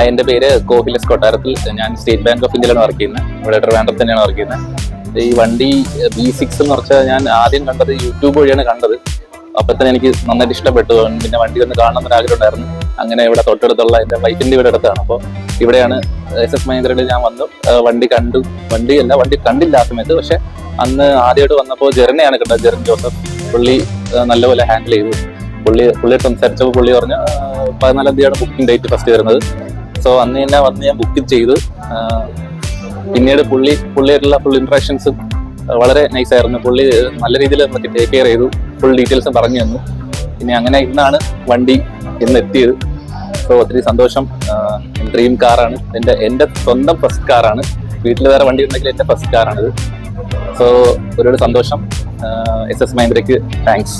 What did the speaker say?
എൻ്റെ പേര് കോഹിലസ് കൊട്ടാരത്തിൽ. ഞാൻ സ്റ്റേറ്റ് ബാങ്ക് ഓഫ് ഇന്ത്യയിലാണ് വർക്ക് ചെയ്യുന്നത്. ഇവിടെ ട്രിവാൻഡ്രത്ത് തന്നെയാണ് വർക്ക് ചെയ്യുന്നത്. ഈ വണ്ടി B6 എന്ന് വെച്ചാൽ ഞാൻ ആദ്യം കണ്ടത് യൂട്യൂബ് വഴിയാണ് കണ്ടത്. അപ്പം തന്നെ എനിക്ക് നന്നായിട്ട് ഇഷ്ടപ്പെട്ടു. പിന്നെ വണ്ടി ഒന്ന് കാണണം എന്നൊരാഗ്രഹം ഉണ്ടായിരുന്നു. അങ്ങനെ ഇവിടെ തൊട്ടടുത്തുള്ള എൻ്റെ വൈഫിൻ്റെ ഇവിടെ അടുത്താണ്. അപ്പോൾ ഇവിടെയാണ് SS മഹീന്ദ്രയിൽ ഞാൻ വന്നു. വണ്ടി കണ്ടു. വണ്ടി കണ്ടില്ല ആ സമയത്ത്. പക്ഷെ അന്ന് ആദ്യമായിട്ട് വന്നപ്പോൾ ജെറിനെയാണ് കണ്ടത്. ജെറിൻ ജോസഫ് പുള്ളി നല്ലപോലെ ഹാൻഡിൽ ചെയ്തു. പുള്ളിയെ സംസാരിച്ചപ്പോൾ പുള്ളി പറഞ്ഞു 14-ാം തീയതിയാണ് ബുക്കിംഗ് ഡേറ്റ് ഫസ്റ്റ് വരുന്നത്. സോ അന്ന് തന്നെ വന്ന് ഞാൻ ബുക്കിംഗ് ചെയ്തു. പിന്നീട് പുള്ളിയായിട്ടുള്ള ഫുൾ ഇൻട്രാക്ഷൻസും വളരെ നൈസായിരുന്നു. പുള്ളി നല്ല രീതിയിൽ നമുക്ക് ടേക്ക് കെയർ ചെയ്തു. ഫുൾ ഡീറ്റെയിൽസും പറഞ്ഞു തന്നു. പിന്നെ അങ്ങനെ ഇന്നാണ് വണ്ടി ഇന്ന് എത്തിയത്. സോ ഒത്തിരി സന്തോഷം. ഡ്രീം കാറാണ്. എൻ്റെ സ്വന്തം ഫസ്റ്റ് കാറാണ്. വീട്ടിൽ വേറെ വണ്ടി ഉണ്ടെങ്കിൽ എൻ്റെ ഫസ്റ്റ് കാറാണിത്. സോ ഒരുപാട് സന്തോഷം. SS മഹീന്ദ്രയ്ക്ക് താങ്ക്സ്.